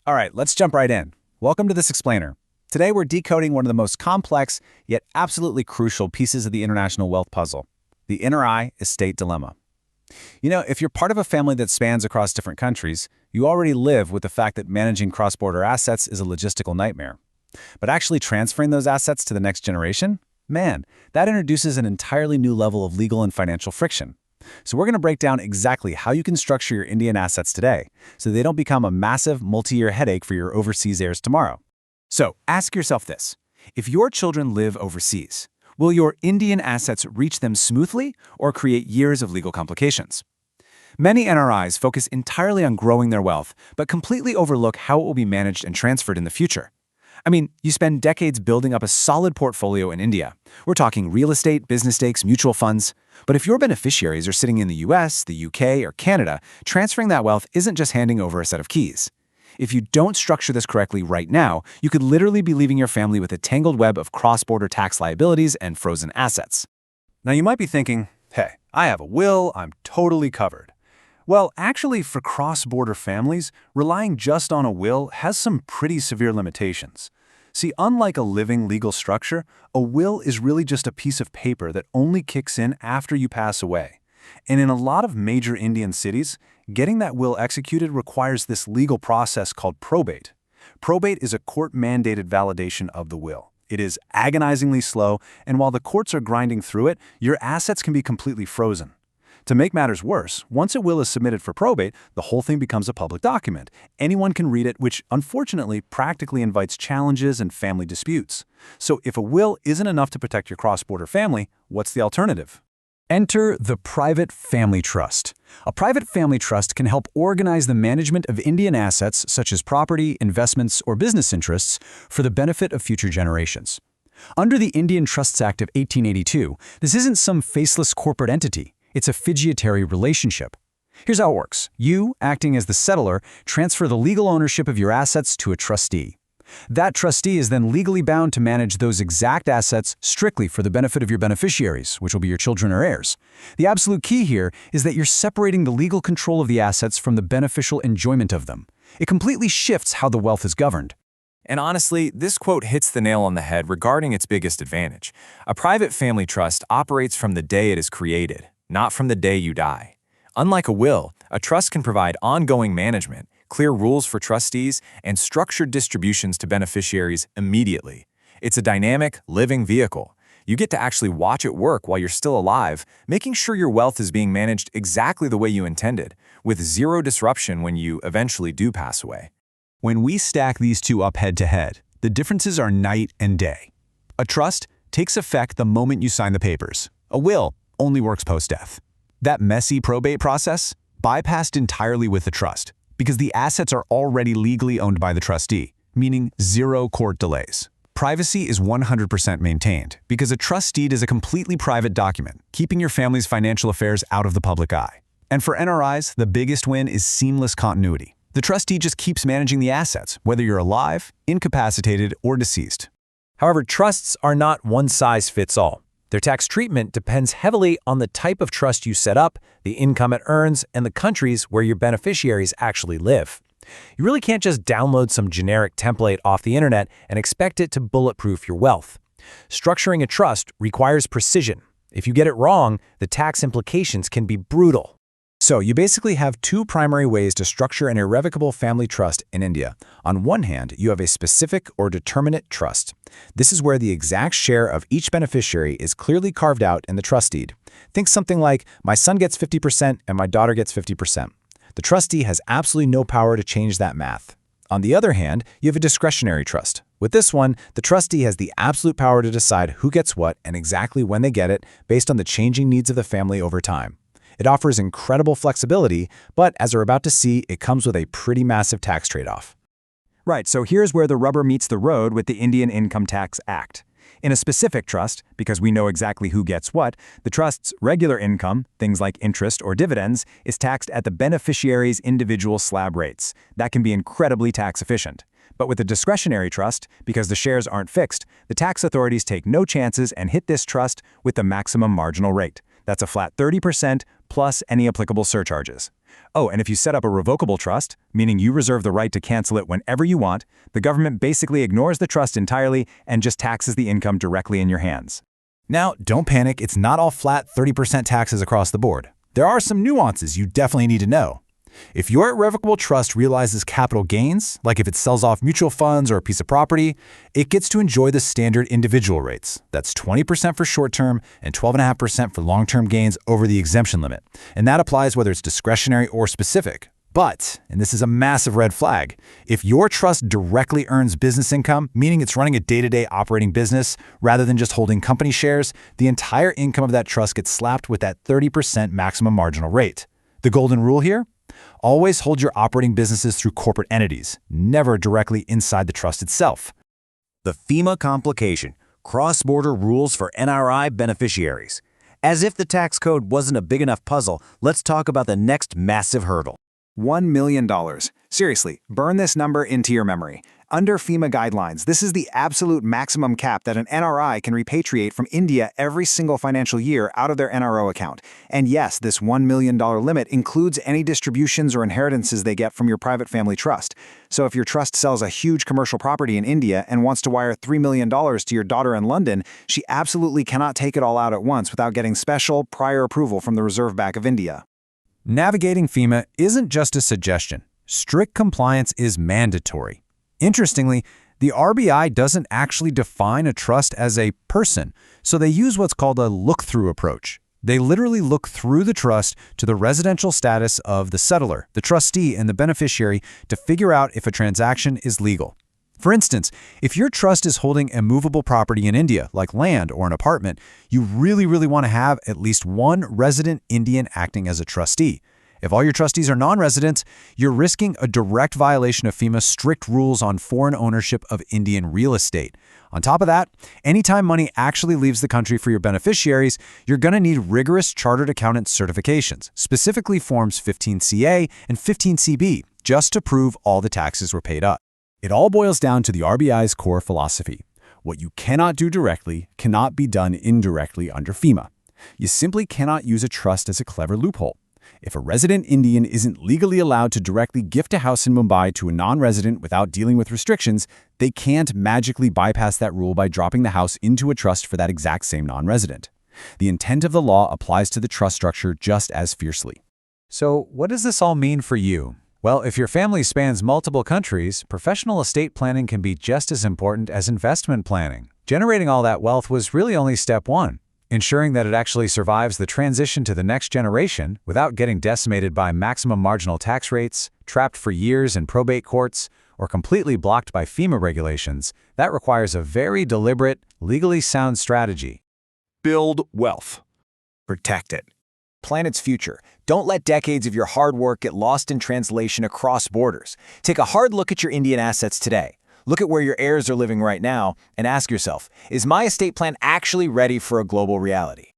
All right, let's jump right in. Welcome to This Explainer. Today we're decoding one of the most complex, yet absolutely crucial pieces of the international wealth puzzle, the NRI estate dilemma. If you're part of a family that spans across different countries, you already live with the fact that managing cross-border assets is a logistical nightmare. But actually transferring those assets to the next generation? Man, that introduces an entirely new level of legal and financial friction. So we're going to break down exactly how you can structure your Indian assets today so they don't become a massive multi-year headache for your overseas heirs tomorrow. So ask yourself this. If your children live overseas, will your Indian assets reach them smoothly or create years of legal complications? Many NRIs focus entirely on growing their wealth, but completely overlook how it will be managed and transferred in the future. You spend decades building up a solid portfolio in India. We're talking real estate, business stakes, mutual funds. But if your beneficiaries are sitting in the US, the UK, or Canada, transferring that wealth isn't just handing over a set of keys. If you don't structure this correctly right now, you could literally be leaving your family with a tangled web of cross-border tax liabilities and frozen assets. Now you might be thinking, hey, I have a will, I'm totally covered. Well, actually, for cross-border families, relying just on a will has some pretty severe limitations. See, unlike a living legal structure, a will is really just a piece of paper that only kicks in after you pass away. And in a lot of major Indian cities, getting that will executed requires this legal process called probate. Probate is a court-mandated validation of the will. It is agonizingly slow, and while the courts are grinding through it, your assets can be completely frozen. To make matters worse, once a will is submitted for probate, the whole thing becomes a public document. Anyone can read it, which unfortunately practically invites challenges and family disputes. So if a will isn't enough to protect your cross-border family, what's the alternative? Enter the private family trust. A private family trust can help organize the management of Indian assets such as property, investments, or business interests for the benefit of future generations. Under the Indian Trusts Act of 1882, this isn't some faceless corporate entity. It's a fiduciary relationship. Here's how it works. You, acting as the settlor, transfer the legal ownership of your assets to a trustee. That trustee is then legally bound to manage those exact assets strictly for the benefit of your beneficiaries, which will be your children or heirs. The absolute key here is that you're separating the legal control of the assets from the beneficial enjoyment of them. It completely shifts how the wealth is governed. And honestly, this quote hits the nail on the head regarding its biggest advantage. A private family trust operates from the day it is created, not from the day you die. Unlike a will, a trust can provide ongoing management, clear rules for trustees, and structured distributions to beneficiaries immediately. It's a dynamic, living vehicle. You get to actually watch it work while you're still alive, making sure your wealth is being managed exactly the way you intended, with zero disruption when you eventually do pass away. When we stack these two up head to head, the differences are night and day. A trust takes effect the moment you sign the papers. A will only works post-death. That messy probate process bypassed entirely with the trust because the assets are already legally owned by the trustee, meaning zero court delays. Privacy is 100% maintained because a trust deed is a completely private document, keeping your family's financial affairs out of the public eye. And for NRIs, the biggest win is seamless continuity. The trustee just keeps managing the assets, whether you're alive, incapacitated, or deceased. However, trusts are not one-size-fits-all. Their tax treatment depends heavily on the type of trust you set up, the income it earns, and the countries where your beneficiaries actually live. You really can't just download some generic template off the internet and expect it to bulletproof your wealth. Structuring a trust requires precision. If you get it wrong, the tax implications can be brutal. So you basically have two primary ways to structure an irrevocable family trust in India. On one hand, you have a specific or determinate trust. This is where the exact share of each beneficiary is clearly carved out in the trust deed. Think something like, my son gets 50% and my daughter gets 50%. The trustee has absolutely no power to change that math. On the other hand, you have a discretionary trust. With this one, the trustee has the absolute power to decide who gets what and exactly when they get it based on the changing needs of the family over time. It offers incredible flexibility, but as we're about to see, it comes with a pretty massive tax trade-off. Right, so here's where the rubber meets the road with the Indian Income Tax Act. In a specific trust, because we know exactly who gets what, the trust's regular income, things like interest or dividends, is taxed at the beneficiary's individual slab rates. That can be incredibly tax efficient. But with a discretionary trust, because the shares aren't fixed, the tax authorities take no chances and hit this trust with the maximum marginal rate. That's a flat 30% plus any applicable surcharges. Oh, and if you set up a revocable trust, meaning you reserve the right to cancel it whenever you want, the government basically ignores the trust entirely and just taxes the income directly in your hands. Now, don't panic, it's not all flat 30% taxes across the board. There are some nuances you definitely need to know. If your irrevocable trust realizes capital gains, like if it sells off mutual funds or a piece of property, it gets to enjoy the standard individual rates. That's 20% for short-term and 12.5% for long-term gains over the exemption limit. And that applies whether it's discretionary or specific. But, and this is a massive red flag, if your trust directly earns business income, meaning it's running a day-to-day operating business rather than just holding company shares, the entire income of that trust gets slapped with that 30% maximum marginal rate. The golden rule here? Always hold your operating businesses through corporate entities, never directly inside the trust itself. The FEMA complication, cross-border rules for NRI beneficiaries. As if the tax code wasn't a big enough puzzle, let's talk about the next massive hurdle. $1 million. Seriously, burn this number into your memory. Under FEMA guidelines, this is the absolute maximum cap that an NRI can repatriate from India every single financial year out of their NRO account. And yes, this $1 million limit includes any distributions or inheritances they get from your private family trust. So if your trust sells a huge commercial property in India and wants to wire $3 million to your daughter in London, she absolutely cannot take it all out at once without getting special, prior approval from the Reserve Bank of India. Navigating FEMA isn't just a suggestion. Strict compliance is mandatory. Interestingly, the RBI doesn't actually define a trust as a person, so they use what's called a look-through approach. They literally look through the trust to the residential status of the settlor, the trustee, and the beneficiary to figure out if a transaction is legal. For instance, if your trust is holding a movable property in India, like land or an apartment, you really want to have at least one resident Indian acting as a trustee. If all your trustees are non-residents, you're risking a direct violation of FEMA's strict rules on foreign ownership of Indian real estate. On top of that, anytime money actually leaves the country for your beneficiaries, you're going to need rigorous chartered accountant certifications, specifically Forms 15CA and 15CB, just to prove all the taxes were paid up. It all boils down to the RBI's core philosophy. What you cannot do directly cannot be done indirectly under FEMA. You simply cannot use a trust as a clever loophole. If a resident Indian isn't legally allowed to directly gift a house in Mumbai to a non-resident without dealing with restrictions, they can't magically bypass that rule by dropping the house into a trust for that exact same non-resident. The intent of the law applies to the trust structure just as fiercely. So, what does this all mean for you? Well, if your family spans multiple countries, professional estate planning can be just as important as investment planning. Generating all that wealth was really only step one. Ensuring that it actually survives the transition to the next generation without getting decimated by maximum marginal tax rates, trapped for years in probate courts, or completely blocked by FEMA regulations, that requires a very deliberate, legally sound strategy. Build wealth. Protect it. Plan its future. Don't let decades of your hard work get lost in translation across borders. Take a hard look at your Indian assets today. Look at where your heirs are living right now and ask yourself, is my estate plan actually ready for a global reality?